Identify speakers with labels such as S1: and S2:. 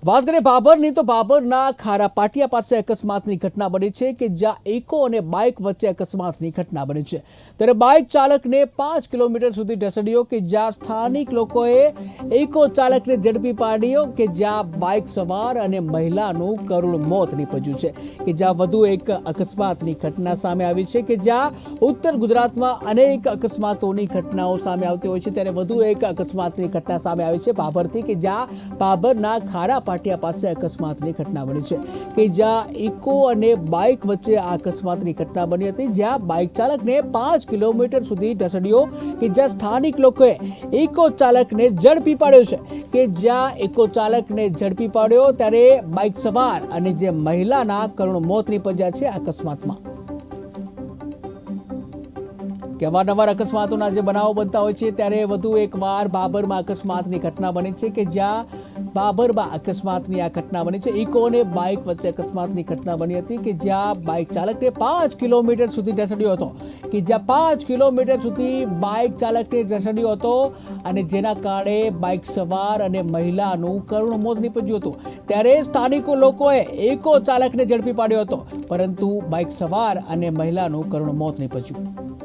S1: વાત કરીએ બાબરની તો બાબરના ખારા પાટિયા પાસે અકસ્માતની ઘટના બની છે કે જ્યાં ઇકો અને બાઇક વચ્ચે અકસ્માતની ઘટના બની છે ત્યારે બાઇક ચાલકને 5 કિલોમીટર સુધી ઢસડ્યો કે જ્યાં સ્થાનિક લોકોએ ઇકો ચાલકને ઝડપી પાડ્યો કે જ્યાં બાઇક સવાર અને મહિલાનું કરુણ મોત નીપજ્યું છે કે જ્યાં વધુ એક અકસ્માતની ઘટના સામે આવી છે કે જ્યાં ઉત્તર ગુજરાતમાં અનેક અકસ્માતોની ઘટનાઓ સામે આવતી હોય છે ત્યારે વધુ એક અકસ્માતની ઘટના સામે આવી છે બાબરથી કે જ્યાં બાબરના ખારા પાટિયા પાસે અકસ્માતની ઘટના બની છે કે જ્યાં ઇકો અને બાઇક વચ્ચે આ અકસ્માતની ઘટના બની હતી જ્યાં બાઇક ચાલકને 5 કિલોમીટર સુધી ઢસડ્યો કે જ્યાં સ્થાનિક લોકોએ ઇકો ચાલકને ઝડપી પાડ્યો છે કે જ્યાં ઇકો ચાલકને ઝડપી પાડ્યો ત્યારે બાઇક સવાર અને જે મહિલાના કરુણ મોત નીપજ્યા છે અકસ્માતમાં કે અવારનવાર અકસ્માતોના જે બનાવો બનતા હોય છે ત્યારે વધુ એકવાર બાબરમાં અકસ્માતની ઘટના બની છે કે જ્યાં બાબરમાં અકસ્માતની આ ઘટના બની છે ઇકો અને બાઇક વચ્ચે અકસ્માતની ઘટના બની હતી કે જ્યાં બાઇક ચાલકને 5 કિલોમીટર સુધી ઢસડ્યો હતો કે જ્યાં 5 કિલોમીટર સુધી બાઇક ચાલકને ઢસડ્યો હતો અને જેના કારણે બાઇક સવાર અને મહિલાનું કરુણ મોત નીપજ્યું હતું ત્યારે સ્થાનિકો લોકોએ ઇકો ચાલકને ઝડપી પાડ્યો હતો પરંતુ બાઇક સવાર અને મહિલાનું કરુણ મોત નીપજ્યું